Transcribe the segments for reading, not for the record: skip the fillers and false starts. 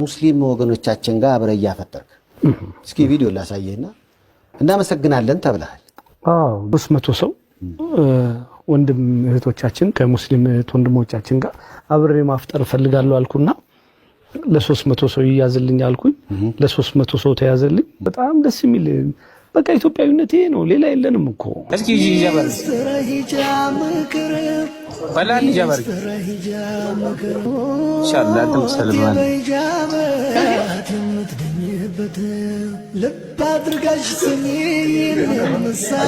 ሙስሊም ወገኖቻችን ጋር አብረህ እያፈጠርክ እስኪ ቪዲዮ ላሳየህና እናመሰግናለን ተብለሃል። 300 ሰው ወንድም እህቶቻችን ከሙስሊም ወንድሞቻችን ጋር አብሬ ማፍጠር ፈልጋለሁ አልኩና ለ300 ሰው ይያዝልኝ አልኩኝ። ለ300 ሰው ተያዘልኝ። በጣም ደስ የሚል በቃ ኢትዮጵያዊነቴ ነው፣ ሌላ የለንም እኮ። እስኪ ጀበር በላን ጀበር ኢንሻአላህ ተሰልማን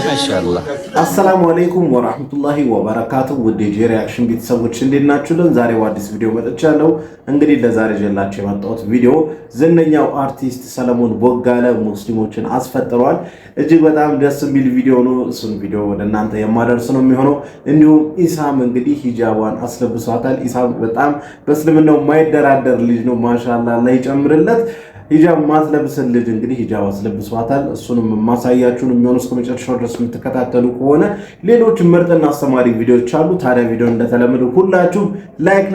ማሻአላህ። አሰላሙ አለይኩም ወራህመቱላሂ ወበረካቱ። ውድ የሪአክሽን ቤተሰቦች እንዴት ናችሁልን? ዛሬ አዲስ ቪዲዮ መጥቻለሁ። እንግዲህ ለዛሬ ጀላችሁ የመጣሁት ቪዲዮ ዝነኛው አርቲስት ሰለሞን ቦጋለ ሙስሊሞችን አስፈጥሯል። እጅግ በጣም ደስ የሚል ቪዲዮ ነው። እሱን ቪዲዮ ወደ እናንተ የማደርስ ነው የሚሆነው። እንዲሁም ኢሳም እንግዲህ ሂጃቧን አስለብሷታል። ኢሳም በጣም በእስልምናው የማይደራደር ልጅ ነው። ማሻአላህ ላይ ጨምርለት። ሂጃብ ማስለብስን ልጅ እንግዲህ ሂጃብ አስለብሷታል። እሱንም ማሳያችሁን የሚሆኑ እስከ መጨረሻው ድረስ የምትከታተሉ ከሆነ ሌሎች ምርጥና አስተማሪ ቪዲዮዎች አሉ። ታዲያ ቪዲዮ እንደተለመደው ሁላችሁም ላይክ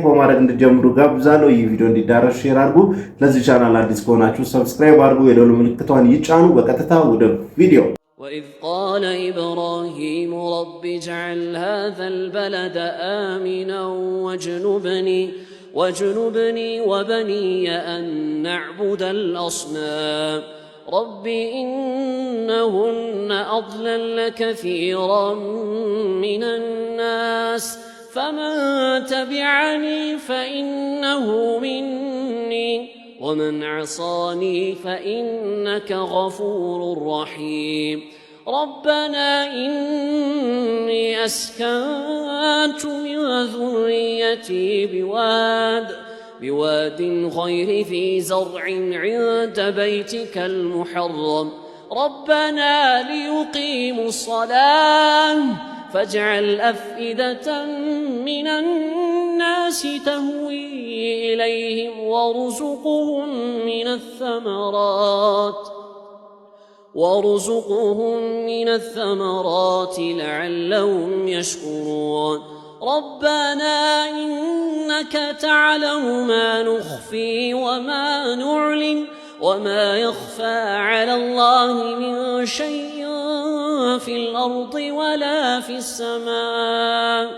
በማድረግ እንድጀምሩ ጋብዛለሁ። ይህ ቪዲዮ እንዲዳረስ ሼር አድርጉ። ለዚህ ቻናል አዲስ ከሆናችሁ ሰብስክራይብ አድርጉ፣ የደወል ምልክቷን ይጫኑ። በቀጥታ ወደ ቪዲዮ وإذ قال إبراهيم رب اجعل هذا البلد آمنا واجنبني وبني أن نعبد الأصنام رب إنهن أضللن كثيرا من الناس فمن تبعني فإنه مني ومن عصاني فإنك غفور رحيم ربنا إني أسكنت من ذريتي بواد غير ذي زرع عند بيتك المحرم ربنا ليقيموا الصلاة فاجعل أفئدة من الناس تهوي إليهم وارزقهم من الثمرات لعلهم يشكرون ربنا إنك تعلم ما نخفي وما نعلن وما يخفى على الله من شيء في الأرض ولا في السماء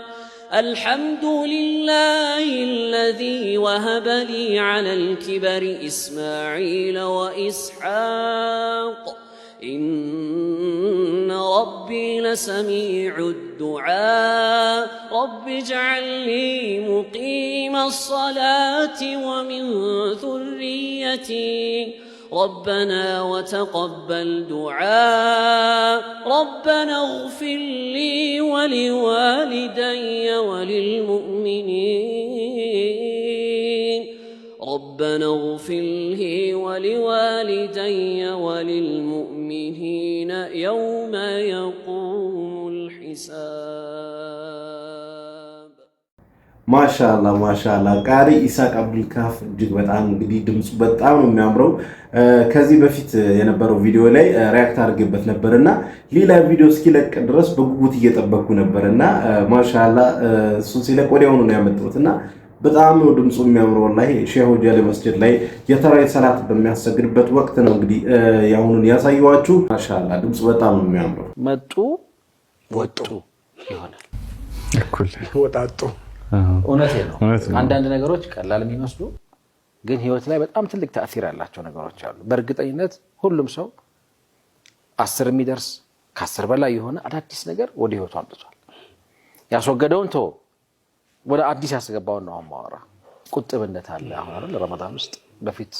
الحمد لله الذي وهب لي على الكبر إسماعيل وإسحاق إن ربي لسميع الدعاء رب اجعلني مقيم الصلاة ومن ذريتي ربنا وتقبل دعاء ربنا اغفر لي ولوالدي وللمؤمنين ربنا اغفر لي ولوالدي وللمؤمنين يوم يقوم الحساب ማሻአላህ ቃሪ ኢሳቅ አብዱልካፍ እጅግ በጣም እንግዲህ ድምጹ በጣም ነው የሚያምረው። ከዚህ በፊት የነበረው ቪዲዮ ላይ ሪአክት አድርጌበት ነበርና ሌላ ቪዲዮ እስኪለቅ ድረስ በጉጉት እየጠበቅኩ ነበርና ማሻአላህ እሱ ሲለቅ ወዲያውኑ ነው ያመጣሁትና በጣም ነው ድምጹ የሚያምረው። ወላሂ ሼህ ሆጃሌ መስጂድ ላይ የተራዊ ሰላት በሚያሰግድበት ወቅት ነው እንግዲህ ያሁኑን ያሳየዋችሁ። ማሻአላህ ድምጹ በጣም ነው የሚያምረው። መጡ ወጡ ይሆናል እኩል ወጣጡ። እውነቴ ነው። አንዳንድ ነገሮች ቀላል የሚመስሉ ግን ህይወት ላይ በጣም ትልቅ ተአሲር ያላቸው ነገሮች አሉ። በእርግጠኝነት ሁሉም ሰው 10 የሚደርስ ከ10 በላይ የሆነ አዳዲስ ነገር ወደ ህይወቱ አምጥቷል። ያስወገደውን ተው ወደ አዲስ ያስገባውን ነው ማወራ። ቁጥብነት አለ አሁን አይደል? ረመዳን ውስጥ በፊት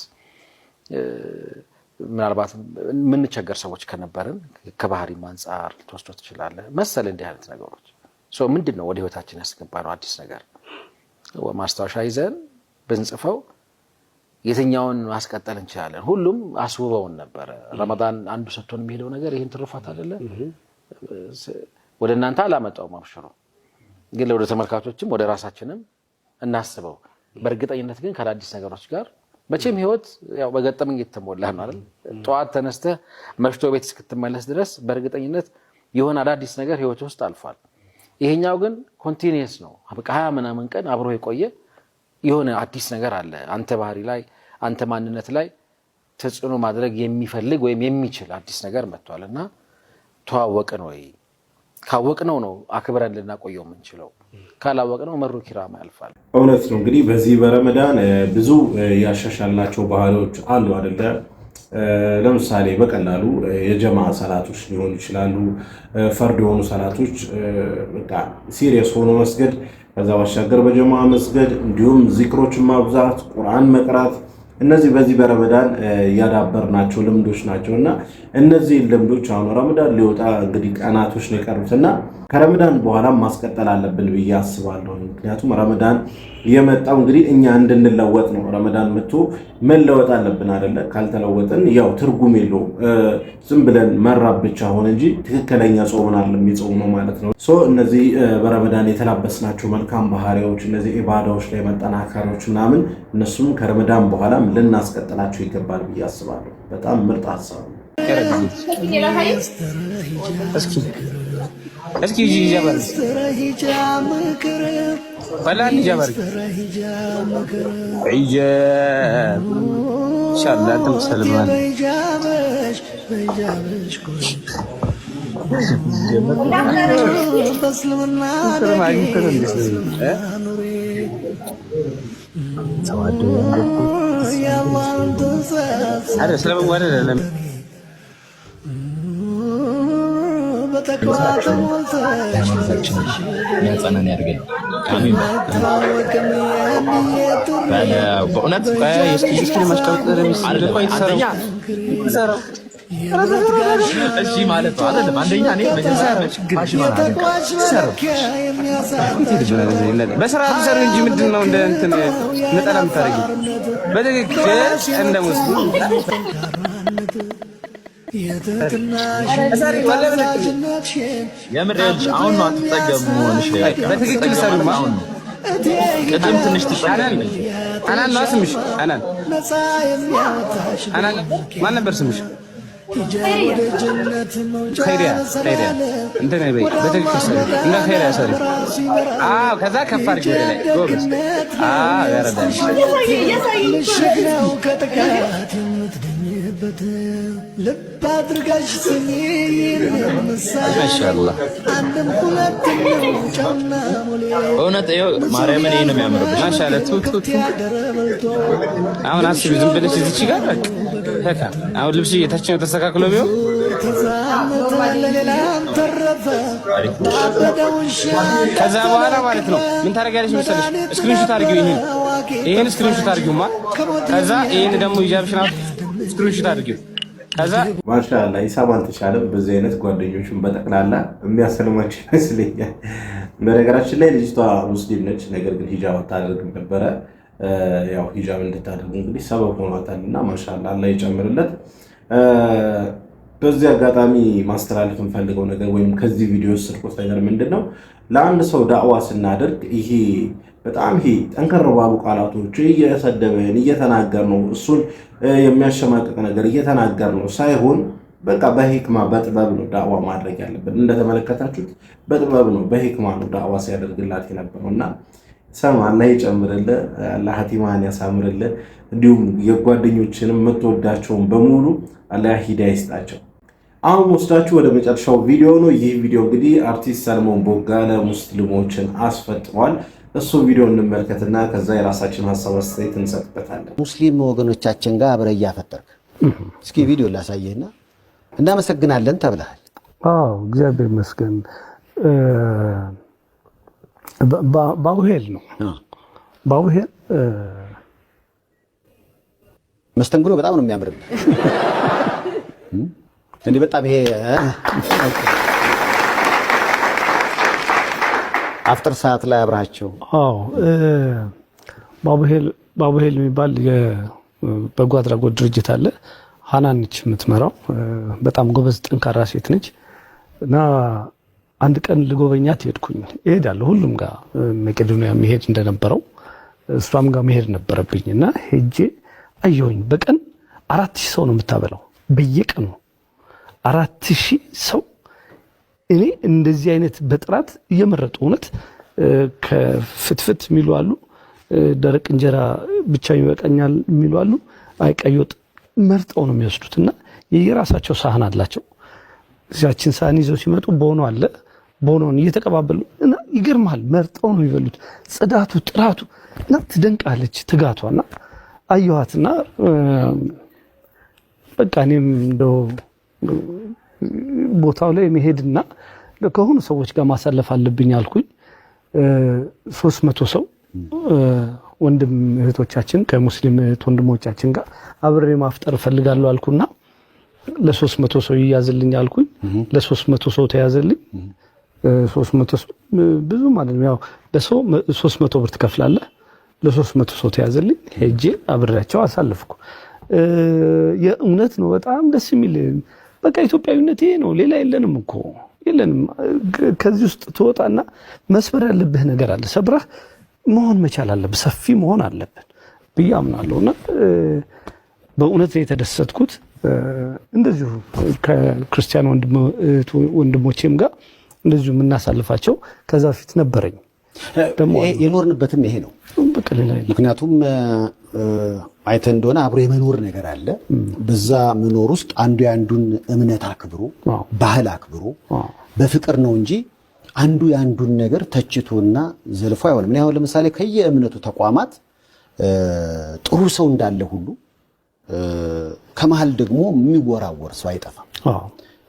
ምናልባት ምን ቸገር ሰዎች ከነበርን ከባህሪ አንፃር ተወስዶ ይችላል መሰል እንዲህ አይነት ነገሮች ምንድነው ወደ ህይወታችን ያስገባነው አዲስ ነገር ማስታወሻ ይዘን ብንጽፈው የትኛውን ማስቀጠል እንችላለን? ሁሉም አስውበውን ነበር። ረመዳን አንዱ ሰጥቶን የሚሄደው ነገር ይሄን ትርፋት አይደለ? ወደ እናንተ አላመጣውም አብሽሩ። ግን ለወደ ተመልካቾችም ወደ ራሳችንም እናስበው። በእርግጠኝነት ግን ከአዲስ ነገሮች ጋር መቼም ህይወት ያው በገጠመኝ የተሞላ ነው አይደል? ጧት ተነስተህ መሽቶ ቤት እስክትመለስ ድረስ በእርግጠኝነት የሆነ አዳዲስ ነገር ህይወት ውስጥ አልፏል። ይሄኛው ግን ኮንቲኒየስ ነው። በቃ 20 ምናምን ቀን አብሮ የቆየ የሆነ አዲስ ነገር አለ አንተ ባህሪ ላይ አንተ ማንነት ላይ ተጽዕኖ ማድረግ የሚፈልግ ወይም የሚችል አዲስ ነገር መጥቷልና ተዋወቅን ወይ ካወቅነው ነው አክብረን ልናቆየው የምንችለው ካላወቅነው መሩ ኪራማ ያልፋል እውነት ነው እንግዲህ በዚህ በረመዳን ብዙ ያሻሻልናቸው ባህሎች አሉ አይደለ ለምሳሌ በቀላሉ የጀማ ሰላቶች ሊሆኑ ይችላሉ ፈርድ የሆኑ ሰላቶች በቃ ሲሪየስ ሆኖ መስገድ ከዛ ባሻገር በጀማ መስገድ እንዲሁም ዚክሮችን ማብዛት ቁርአን መቅራት እነዚህ በዚህ በረመዳን ያዳበርናቸው ልምዶች ናቸውና እነዚህ ልምዶች አሁን ረመዳን ሊወጣ እንግዲህ ቀናቶች ነው የቀሩትና ከረመዳን በኋላ ማስቀጠል አለብን ብዬ አስባለሁ ምክንያቱም ረመዳን የመጣው እንግዲህ እኛ እንድንለወጥ ነው ረመዳን መጥቶ መለወጥ አለብን አይደለ ካልተለወጥን ያው ትርጉም የለውም ዝም ብለን መራብ ብቻ ሆነ እንጂ ትክክለኛ ጾምን አይደለም የሚጾም ነው ማለት ነው ሶ እነዚህ በረመዳን የተላበስናቸው መልካም ባህሪያዎች እነዚህ ኢባዳዎች ላይ መጠናከሮች ምናምን እነሱም ከረመዳን በኋላ ልናስቀጥላቸው ይገባል ብዬ አስባለሁ በጣም ምርጥ ሐሳብ ነው እስኪ ጀበር በላን ጀበር ዒጀብ ኢንሻአላህ ተሰልማን هذا سلام ولا لا ያጸናን ያርገን አሜን ባለ በእውነት እስኪ ማስታወቅ ለሚስል ቆይ ተሰራው እሺ ማለት ነው አይደለም አንደኛ እኔ መጀመሪያ ችግር በስራ ተሰሩ እንጂ ምንድነው እንደ እንትን ነጠላ ምታረጊ በትክክል እንደ ሙስሊም የምርልሽ አሁን ነው አትጠገሙ ሆነሽ በትክክል ሰሩማ አሁን ነው ቀደም ትንሽ ትሻላል አናን ነው ስምሽ አናን ማን ነበር ስምሽ خيريا انت نبي بتكتب سري انت خيريا سري كذا كفار جوده ላይ ጎበዝ ያረዳል ማሻአላህ እውነት ማርያምን ይሄ ነው የሚያምርብሽ ማሻአላህ ቱቱ አሁን አስቢ ዝም ብለሽ እዚህ ጋር በቃ አሁን ልብስ እየታችን ተስተካክሎ ቢሆን ከዛ በኋላ ማለት ነው ምን ታደርጊያለሽ መሰለሽ ስክሪንሾት አድርጊው ይሄን ስክሪንሾት አድርጊውማ ከዛ ይሄን ደግሞ ሂጃብሽን ስክሪንሾት አድርጊው ከዛ ማሻአላህ ኢሳማን ተሻለ በዚህ አይነት ጓደኞቹን በጠቅላላ የሚያሰልማቸው ይመስለኛል በነገራችን ላይ ልጅቷ ሙስሊም ነች ነገር ግን ሂጃብ አታደርግም ነበረ ያው ሂጃብ እንድታደርግ እንግዲህ ሰበብ ሆኗታልና ማሻአላህ አላህ ይጨምርለት በዚህ አጋጣሚ ማስተላለፍ እንፈልገው ነገር ወይም ከዚህ ቪዲዮ ስርቆት ነገር ምንድነው ለአንድ ሰው ዳዕዋ ስናደርግ ይሄ በጣም ይሄ ጠንከር ባሉ ቃላቶች እየሰደበን እየተናገር ነው እሱን የሚያሸማቅቅ ነገር እየተናገር ነው ሳይሆን በቃ በሂክማ በጥበብ ነው ዳዕዋ ማድረግ ያለብን እንደተመለከታችሁት በጥበብ ነው በሂክማ ነው ዳዕዋ ሲያደርግላት የነበረውና ሰማ አላህ ይጨምርልህ አላህ ሀቲማን ያሳምርልህ እንዲሁም የጓደኞችንም መተወዳቸውን በሙሉ አላህ ሂዳያ ይስጣቸው አሁን ወስዳችሁ ወደ መጨረሻው ቪዲዮ ነው ይህ ቪዲዮ እንግዲህ አርቲስት ሰለሞን ቦጋለ ሙስሊሞችን አስፈጥሯል እሱ ቪዲዮ እንመልከትና ከዛ የራሳችን ሐሳብ አስተያየት እንሰጥበታለን ሙስሊም ወገኖቻችን ጋር አብረህ እያፈጠርክ እስኪ ቪዲዮ ላሳየህና እናመሰግናለን ተብለሃል እግዚአብሔር ይመስገን ባውሄል ነው ባውሄል መስተንግዶ በጣም ነው የሚያምርብህ እንዴ በጣም ይሄ አፍጥር ሰዓት ላይ አብራቸው ባቡሄል የሚባል የበጎ አድራጎት ድርጅት አለ ሃናን ነች የምትመራው በጣም ጎበዝ ጠንካራ ሴት ነች እና አንድ ቀን ልጎበኛት ሄድኩኝ እሄዳለሁ ሁሉም ጋር መቄዶንያ መሄድ እንደነበረው እሷም ጋር መሄድ ነበረብኝና ሄጄ አየሁኝ በቀን 4000 ሰው ነው የምታበላው በየቀኑ 4000 ሰው እኔ እንደዚህ አይነት በጥራት እየመረጡ እውነት ከፍትፍት የሚሉ አሉ ደረቅ እንጀራ ብቻ ይበቃኛል የሚሉ አሉ። አይ ቀይ ወጥ መርጠው ነው የሚወስዱትና የየራሳቸው ሳህን አላቸው። እዚያችን ሳህን ይዘው ሲመጡ ቦኖ አለ። ቦኖን እየተቀባበሉ እና ይገርማል። መርጠው ነው የሚበሉት። ጽዳቱ፣ ጥራቱ እና ትደንቃለች ትጋቷና አየኋትና በቃ እኔም እንደው ቦታው ላይ መሄድና ከሆኑ ሰዎች ጋር ማሳለፍ አለብኝ አልኩኝ። 300 ሰው ወንድም እህቶቻችን ከሙስሊም እህት ወንድሞቻችን ጋር አብሬ ማፍጠር ፈልጋለሁ አልኩና ለ300 ሰው ይያዝልኝ አልኩኝ። ለ300 ሰው ተያዘልኝ። 300 ሰው ብዙ ማለት ነው። ያው ለሰው 300 ብር ትከፍላለህ። ለ300 ሰው ተያዘልኝ። ሄጄ አብሬያቸው አሳልፍኩ። የእውነት ነው በጣም ደስ የሚል በቃ ኢትዮጵያዊነት ይሄ ነው። ሌላ የለንም እኮ የለንም። ከዚህ ውስጥ ትወጣና መስበር ያለብህ ነገር አለ። ሰብራህ መሆን መቻል አለብህ። ሰፊ መሆን አለብን ብዬ አምናለሁና በእውነት ነው የተደሰትኩት። እንደዚሁ ከክርስቲያን ወንድሞቼም ጋር እንደዚሁ የምናሳልፋቸው ከዛ ፊት ነበረኝ። ደግሞ የኖርንበትም ይሄ ነው በቃ ሌላ ምክንያቱም አይተን እንደሆነ አብሮ የመኖር ነገር አለ። በዛ መኖር ውስጥ አንዱ ያንዱን እምነት አክብሮ ባህል አክብሮ በፍቅር ነው እንጂ አንዱ ያንዱን ነገር ተችቶና ዘልፎ አይሆንም። እኔ አሁን ለምሳሌ ከየእምነቱ ተቋማት ጥሩ ሰው እንዳለ ሁሉ ከመሃል ደግሞ የሚወራወር ሰው አይጠፋም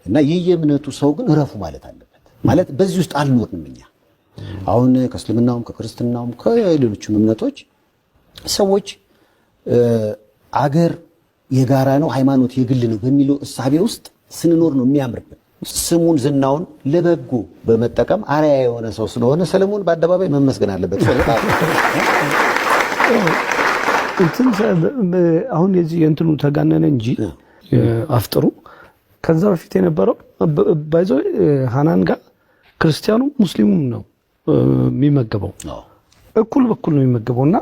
እና የየእምነቱ ሰው ግን እረፉ ማለት አለበት። ማለት በዚህ ውስጥ አልኖርንም እኛ አሁን ከእስልምናውም ከክርስትናውም ከሌሎችም እምነቶች ሰዎች አገር የጋራ ነው፣ ሃይማኖት የግል ነው በሚለው እሳቤ ውስጥ ስንኖር ነው የሚያምርብን። ስሙን ዝናውን ለበጎ በመጠቀም አርአያ የሆነ ሰው ስለሆነ ሰለሞን በአደባባይ መመስገን አለበት። አሁን የዚህ እንትኑ ተጋነነ እንጂ አፍጥሩ ከዛ በፊት የነበረው ባይዘው ሃናን ጋር ክርስቲያኑ ሙስሊሙም ነው የሚመገበው፣ እኩል በኩል ነው የሚመገበውና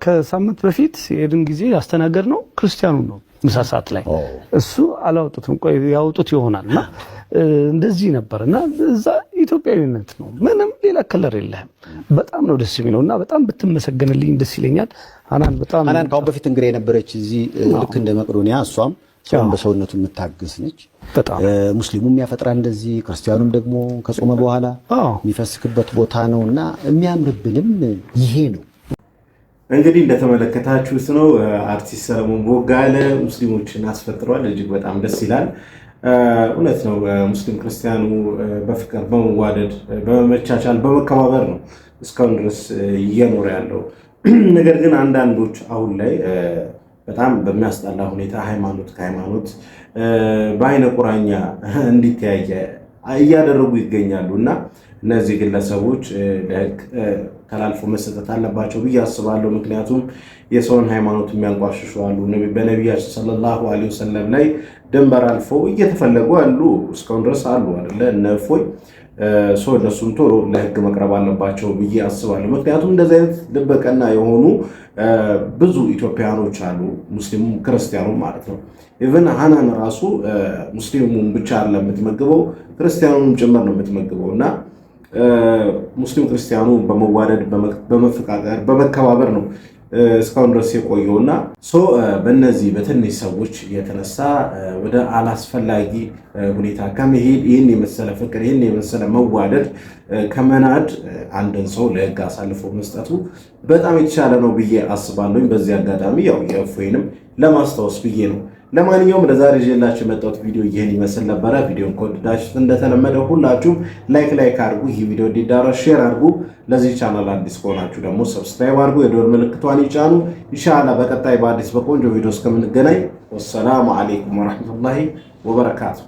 ከሳምንት በፊት የሄድን ጊዜ ያስተናገድ ነው ክርስቲያኑ ነው። ምሳ ሰዓት ላይ እሱ አላወጡትም፣ ቆይ ያወጡት ይሆናልና እንደዚህ ነበርና እዛ ኢትዮጵያዊነት ነው፣ ምንም ሌላ ከለር የለህም። በጣም ነው ደስ የሚለውና በጣም ብትመሰገንልኝ ደስ ይለኛል። ሃናን ካሁን በፊት እንግዲህ የነበረች እዚህ ልክ እንደ መቅዶኒያ እሷም ሰውን በሰውነቱ የምታግስ ነች። ሙስሊሙም ያፈጥራል እንደዚህ፣ ክርስቲያኑም ደግሞ ከጾመ በኋላ የሚፈስክበት ቦታ ነውና የሚያምርብንም ይሄ ነው። እንግዲህ እንደተመለከታችሁት ነው አርቲስት ሰለሞን ቦጋለ ሙስሊሞችን አስፈጥሯል። እጅግ በጣም ደስ ይላል። እውነት ነው። ሙስሊም ክርስቲያኑ በፍቅር በመዋደድ በመቻቻል በመከባበር ነው እስካሁን ድረስ እየኖረ ያለው። ነገር ግን አንዳንዶች አሁን ላይ በጣም በሚያስጠላ ሁኔታ ሃይማኖት ከሃይማኖት በአይነ ቁራኛ እንዲተያየ እያደረጉ ይገኛሉ እና እነዚህ ግለሰቦች ለሕግ ተላልፎ መሰጠት አለባቸው ብዬ አስባለሁ። ምክንያቱም የሰውን ሃይማኖት የሚያንቋሽሹ አሉ። በነቢያችን ሰለላሁ ዐለይሂ ወሰለም ላይ ድንበር አልፈው እየተፈለጉ አሉ፣ እስካሁን ድረስ አሉ አይደለ? እነ እፎይ ሰው እነሱም ቶሎ ለሕግ መቅረብ አለባቸው ብዬ አስባለሁ። ምክንያቱም እንደዚህ አይነት ልበቀና የሆኑ ብዙ ኢትዮጵያኖች አሉ፣ ሙስሊሙም ክርስቲያኑም ማለት ነው። ኢቨን ሃናን ራሱ ሙስሊሙም ብቻ አይደለም የምትመግበው ክርስቲያኑንም ጭምር ነው የምትመግበው እና ሙስሊም ክርስቲያኑ በመዋደድ በመፈቃቀር በመከባበር ነው እስካሁን ድረስ የቆየውና በእነዚህ በትንሽ ሰዎች የተነሳ ወደ አላስፈላጊ ሁኔታ ከመሄድ ይህን የመሰለ ፍቅር ይህን የመሰለ መዋደድ ከመናድ አንድን ሰው ለሕግ አሳልፎ መስጠቱ በጣም የተሻለ ነው ብዬ አስባለሁ። በዚህ አጋጣሚ ያው የእፎይንም ለማስታወስ ብዬ ነው። ለማንኛውም ለዛሬ ይዤላችሁ የመጣሁት ቪዲዮ ይህን ይመስል ነበረ። ቪዲዮን ከወደዳችሁት እንደተለመደው ሁላችሁም ላይክ አድርጉ። ይህ ቪዲዮ እንዲዳረስ ሼር አድርጉ። ለዚህ ቻናል አዲስ ከሆናችሁ ደግሞ ሰብስክራይብ አድርጉ፣ የደወል ምልክቷን ይጫኑ። ኢንሻአላህ በቀጣይ በአዲስ በቆንጆ ቪዲዮ እስከምንገናኝ ወሰላሙ አለይኩም ወራህመቱላሂ ወበረካቱ።